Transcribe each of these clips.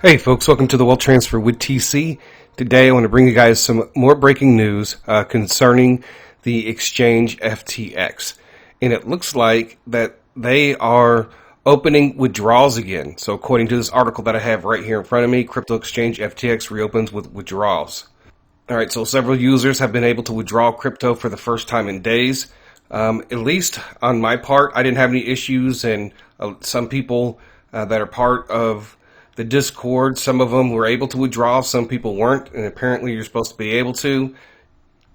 Hey folks, welcome to the Wealth Transfer with TC. Today I want to bring you guys some more breaking news concerning the exchange FTX. And it looks like that they are opening withdrawals again. So according to this article that I have right here in front of me, crypto exchange FTX reopens with withdrawals. Alright, so several users have been able to withdraw crypto for the first time in days. At least on my part, I didn't have any issues, and some people that are part of the Discord, some of them were able to withdraw, some people weren't, and apparently you're supposed to be able to.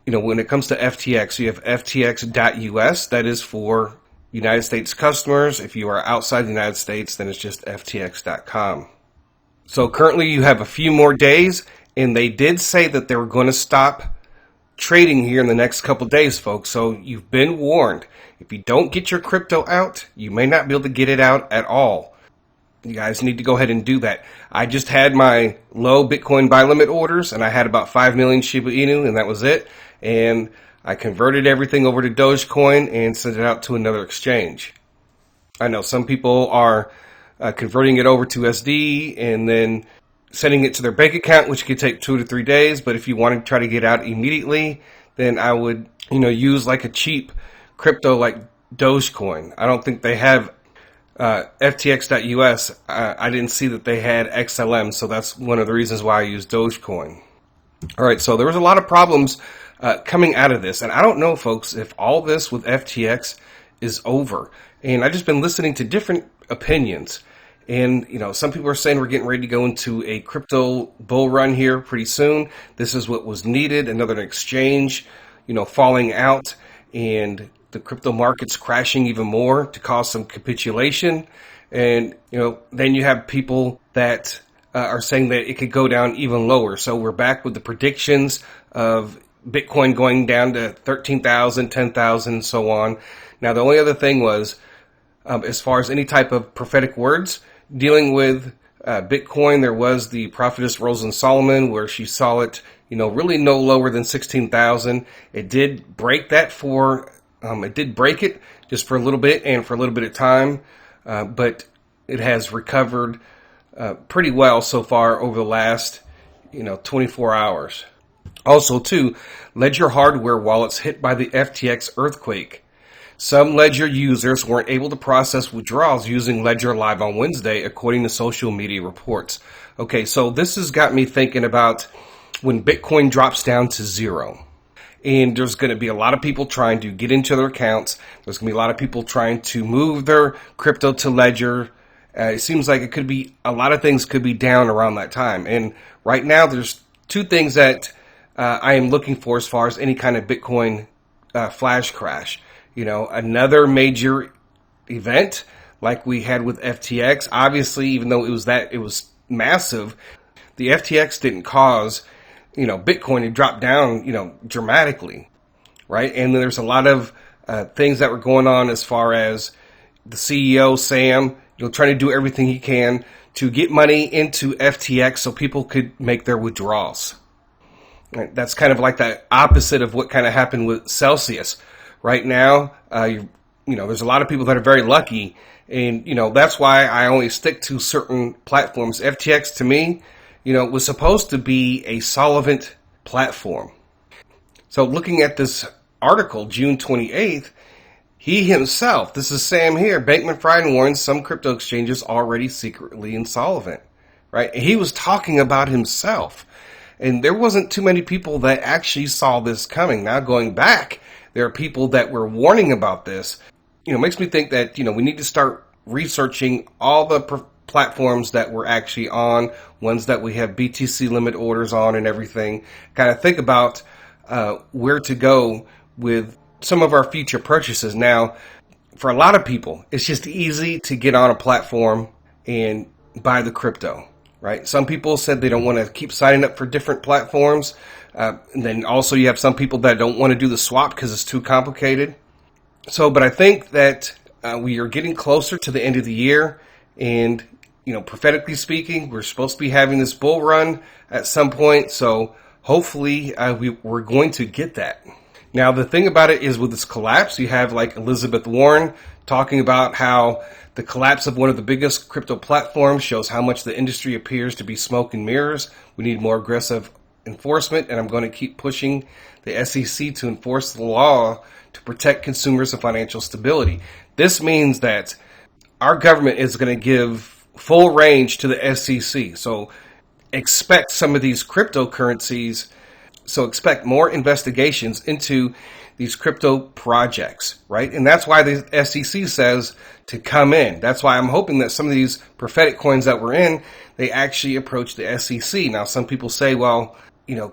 You know, when it comes to FTX, you have FTX.US, that is for United States customers. If you are outside the United States, then it's just FTX.com. So currently you have a few more days, and they did say that they were going to stop trading here in the next couple days, folks. So you've been warned. If you don't get your crypto out, you may not be able to get it out at all. You guys need to go ahead and do that. I just had my low Bitcoin buy limit orders, and I had about 5 million Shiba Inu, and that was it. And I converted everything over to Dogecoin and sent it out to another exchange. I know some people are converting it over to SD and then sending it to their bank account, which could take 2 to 3 days. But if you want to try to get out immediately, then I would, use like a cheap crypto like Dogecoin. I don't think they have FTX.US. I didn't see that they had XLM, so that's one of the reasons why I use Dogecoin. All right, so there was a lot of problems coming out of this, and I don't know, folks, if all this with FTX is over. And I've just been listening to different opinions, and some people are saying we're getting ready to go into a crypto bull run here pretty soon. This is what was needed, another exchange, falling out, and the crypto market's crashing even more to cause some capitulation. And, then you have people that are saying that it could go down even lower. So we're back with the predictions of Bitcoin going down to 13,000, 10,000, and so on. Now, the only other thing was, as far as any type of prophetic words dealing with Bitcoin, there was the prophetess Rosen Solomon, where she saw it, really no lower than 16,000. It did break that it did break it just for a little bit and for a little bit of time, but it has recovered pretty well so far over the last, 24 hours. Also, too, Ledger hardware wallets hit by the FTX earthquake. Some Ledger users weren't able to process withdrawals using Ledger Live on Wednesday, according to social media reports. Okay, so this has got me thinking about when Bitcoin drops down to zero. And there's going to be a lot of people trying to get into their accounts. There's going to be a lot of people trying to move their crypto to Ledger. It seems like a lot of things could be down around that time. And right now, there's two things that I am looking for as far as any kind of Bitcoin flash crash. Another major event like we had with FTX. Obviously, even though it was massive, the FTX didn't cause Bitcoin to drop down, dramatically, right? And then there's a lot of things that were going on as far as the CEO, Sam, trying to do everything he can to get money into FTX so people could make their withdrawals. Right? That's kind of like the opposite of what kind of happened with Celsius. Right now, there's a lot of people that are very lucky, and, that's why I only stick to certain platforms. FTX, to me, was supposed to be a solvent platform. So looking at this article, June 28th, he himself, this is Sam here, Bankman-Fried warns some crypto exchanges already secretly insolvent, right? He was talking about himself. And there wasn't too many people that actually saw this coming. Now going back, there are people that were warning about this. Makes me think that, we need to start researching all the platforms that we're actually on, ones that we have BTC limit orders on and everything. Kind of think about where to go with some of our future purchases. Now, for a lot of people, it's just easy to get on a platform and buy the crypto, right? Some people said they don't want to keep signing up for different platforms. And then also you have some people that don't want to do the swap because it's too complicated. But I think that we are getting closer to the end of the year, and prophetically speaking, we're supposed to be having this bull run at some point. So hopefully we're going to get that. Now, the thing about it is with this collapse, you have like Elizabeth Warren talking about how the collapse of one of the biggest crypto platforms shows how much the industry appears to be smoke and mirrors. We need more aggressive enforcement, and I'm going to keep pushing the SEC to enforce the law to protect consumers and financial stability. This means that our government is going to give full range to the SEC. So expect some of these cryptocurrencies. So expect more investigations into these crypto projects, right? And that's why the SEC says to come in. That's why I'm hoping that some of these prophetic coins that we're in, they actually approach the SEC. Now, some people say, well,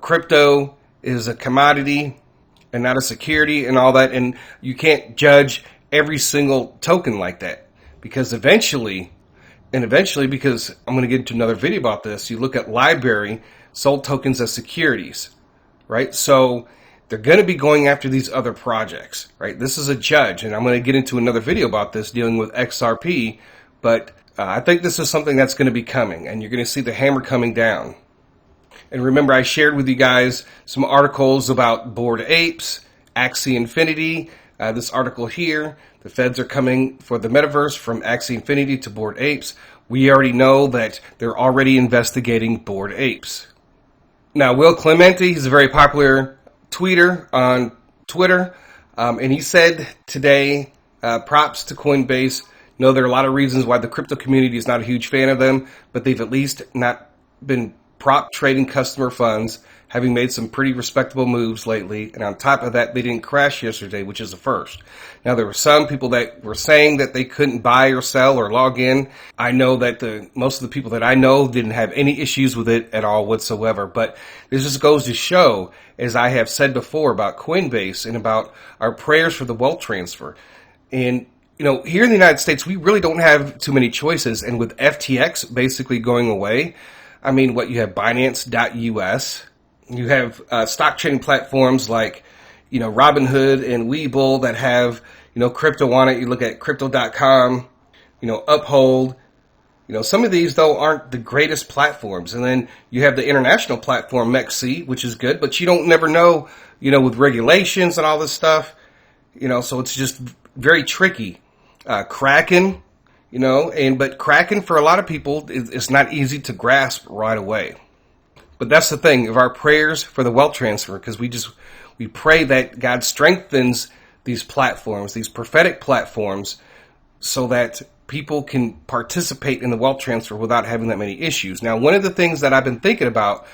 crypto is a commodity and not a security and all that. And you can't judge every single token like that, because eventually, because I'm going to get into another video about this, you look at Library sold tokens as securities, right? So they're going to be going after these other projects, right? This is a judge, and I'm going to get into another video about this dealing with XRP, but I think this is something that's going to be coming, and you're going to see the hammer coming down. And remember, I shared with you guys some articles about Bored Apes, Axie Infinity, this article here. The feds are coming for the metaverse from Axie Infinity to Bored Apes. We already know that they're already investigating Bored Apes. Now, Will Clemente, he's a very popular tweeter on Twitter, and he said today, props to Coinbase. No, there are a lot of reasons why the crypto community is not a huge fan of them, but they've at least not been prop trading customer funds, having made some pretty respectable moves lately. And on top of that, they didn't crash yesterday, which is a first. Now, there were some people that were saying that they couldn't buy or sell or log in. I know that most of the people that I know didn't have any issues with it at all whatsoever. But this just goes to show, as I have said before about Coinbase and about our prayers for the wealth transfer. And here in the United States, we really don't have too many choices. And with FTX basically going away, I mean, you have Binance.us, you have stock trading platforms like, Robinhood and Webull that have, crypto on it. You look at crypto.com, Uphold. Some of these, though, aren't the greatest platforms. And then you have the international platform, MEXC, which is good, but you don't never know, with regulations and all this stuff, so it's just very tricky. Kraken. But Kraken for a lot of people is not easy to grasp right away. But that's the thing of our prayers for the wealth transfer, because we pray that God strengthens these platforms, these prophetic platforms, so that people can participate in the wealth transfer without having that many issues. Now, one of the things that I've been thinking about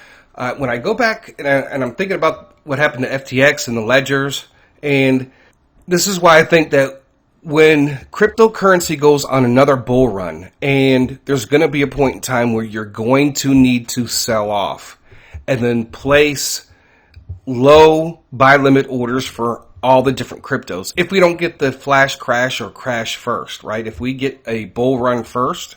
when I go back and I'm thinking about what happened to FTX and the ledgers, and this is why I think that when cryptocurrency goes on another bull run, and there's going to be a point in time where you're going to need to sell off and then place low buy limit orders for all the different cryptos. If we don't get the flash crash or crash first, right? If we get a bull run first,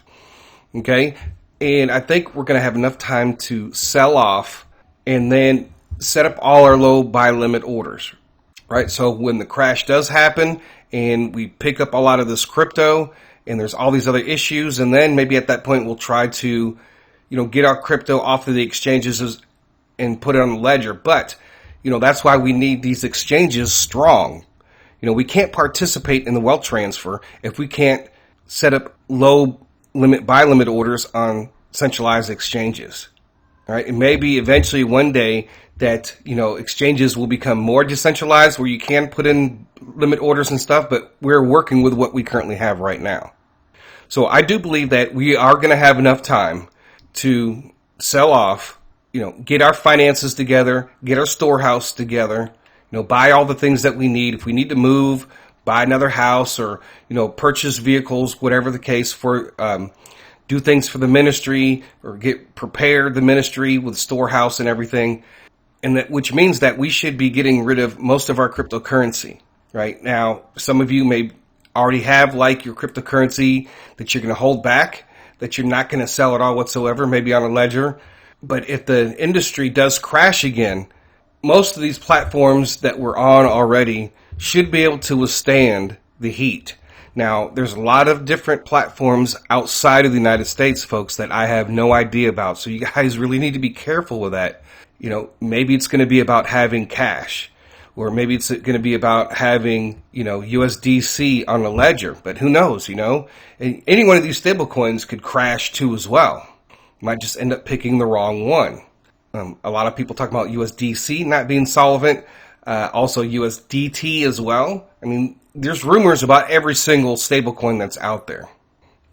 okay? And I think we're going to have enough time to sell off and then set up all our low buy limit orders, right? So when the crash does happen and we pick up a lot of this crypto and there's all these other issues, and then maybe at that point we'll try to, get our crypto off of the exchanges and put it on the ledger. But, that's why we need these exchanges strong. We can't participate in the wealth transfer if we can't set up low limit buy limit orders on centralized exchanges. All right. And maybe eventually one day that, exchanges will become more decentralized where you can put in limit orders and stuff, but we're working with what we currently have right now. So I do believe that we are going to have enough time to sell off, get our finances together, get our storehouse together, buy all the things that we need. If we need to move, buy another house or, purchase vehicles, whatever the case, for do things for the ministry or get prepared the ministry with storehouse and everything. And that, which means that we should be getting rid of most of our cryptocurrency right now. Some of you may already have like your cryptocurrency that you're going to hold back, that you're not going to sell at all whatsoever, maybe on a ledger. But if the industry does crash again, most of these platforms that we're on already should be able to withstand the heat. Now, there's a lot of different platforms outside of the United States, folks, that I have no idea about. So you guys really need to be careful with that. Maybe it's going to be about having cash, or maybe it's going to be about having, USDC on a ledger, but who knows, And any one of these stable coins could crash too as well. You might just end up picking the wrong one. A lot of people talk about USDC not being solvent, also USDT as well. I mean, there's rumors about every single stable coin that's out there.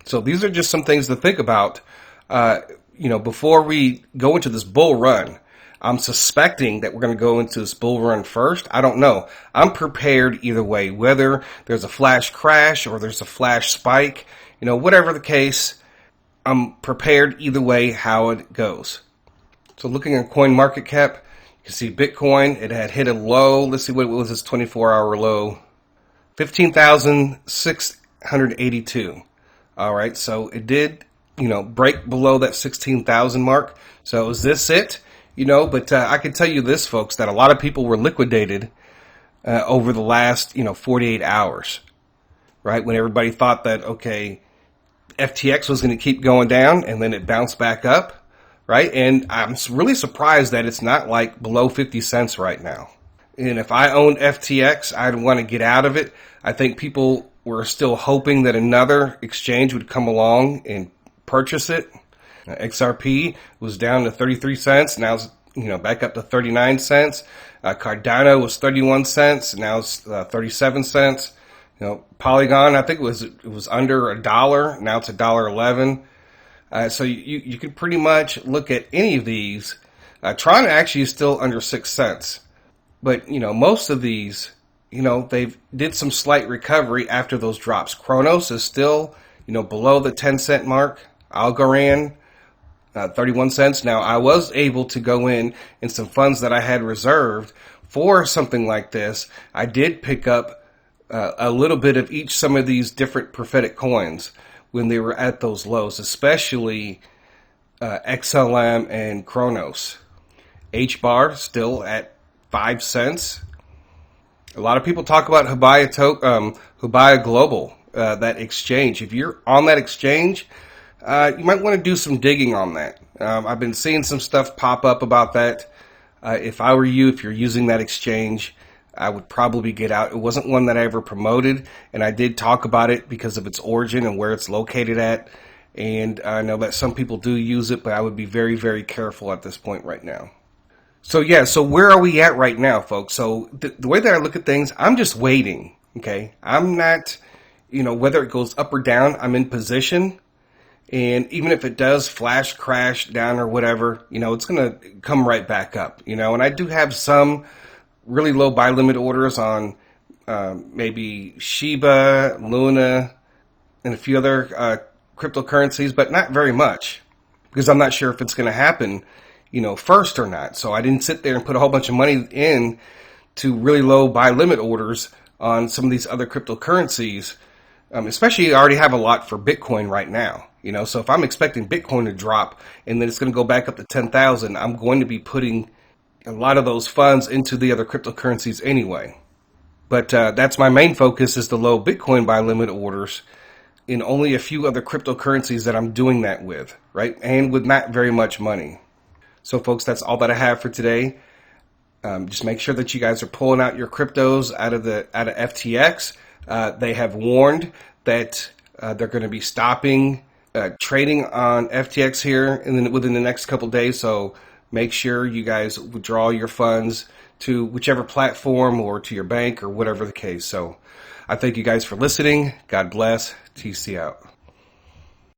So these are just some things to think about, before we go into this bull run. I'm suspecting that we're going to go into this bull run first. I don't know. I'm prepared either way, whether there's a flash crash or there's a flash spike, whatever the case, I'm prepared either way how it goes. So looking at coin market cap, you can see Bitcoin, it had hit a low. Let's see what was its 24-hour low. 15,682. All right. So it did, break below that 16,000 mark. So is this it? But I can tell you this, folks, that a lot of people were liquidated over the last, 48 hours, right? When everybody thought that, okay, FTX was going to keep going down and then it bounced back up, right? And I'm really surprised that it's not like below 50 cents right now. And if I owned FTX, I'd want to get out of it. I think people were still hoping that another exchange would come along and purchase it. XRP was down to 33 cents. Now it's, back up to 39 cents. Cardano was 31 cents. Now it's 37 cents. Polygon, I think it was under $1. Now it's $1.11. So you can pretty much look at any of these. Tron actually is still under 6 cents. But, most of these, they've did some slight recovery after those drops. Kronos is still, below the 10-cent mark. Algorand, 31 cents. Now, I was able to go in some funds that I had reserved for something like this. I did pick up a little bit of some of these different prophetic coins when they were at those lows, especially XLM and Kronos. HBAR still at 5 cents. A lot of people talk about Hubaya Global, that exchange. If you're on that exchange, you might want to do some digging on that. I've been seeing some stuff pop up about that. If I were you, if you're using that exchange, I would probably get out. It wasn't one that I ever promoted, and I did talk about it because of its origin and where it's located at. And I know that some people do use it, but I would be very, very careful at this point right now. So where are we at right now, folks? So the way that I look at things, I'm just waiting, okay? I'm not, whether it goes up or down, I'm in position. And even if it does flash crash down or whatever, it's going to come right back up, and I do have some really low buy limit orders on maybe Shiba, Luna, and a few other cryptocurrencies, but not very much because I'm not sure if it's going to happen, first or not. So I didn't sit there and put a whole bunch of money in to really low buy limit orders on some of these other cryptocurrencies. Especially I already have a lot for Bitcoin right now, so if I'm expecting Bitcoin to drop and then it's going to go back up to 10,000, I'm going to be putting a lot of those funds into the other cryptocurrencies anyway. But that's my main focus, is the low Bitcoin buy limit orders in only a few other cryptocurrencies that I'm doing that with, right? And with not very much money. So folks, that's all that I have for today. Just make sure that you guys are pulling out your cryptos out of FTX. They have warned that they're going to be stopping trading on FTX here within the next couple days. So make sure you guys withdraw your funds to whichever platform or to your bank or whatever the case. So I thank you guys for listening. God bless. TC out.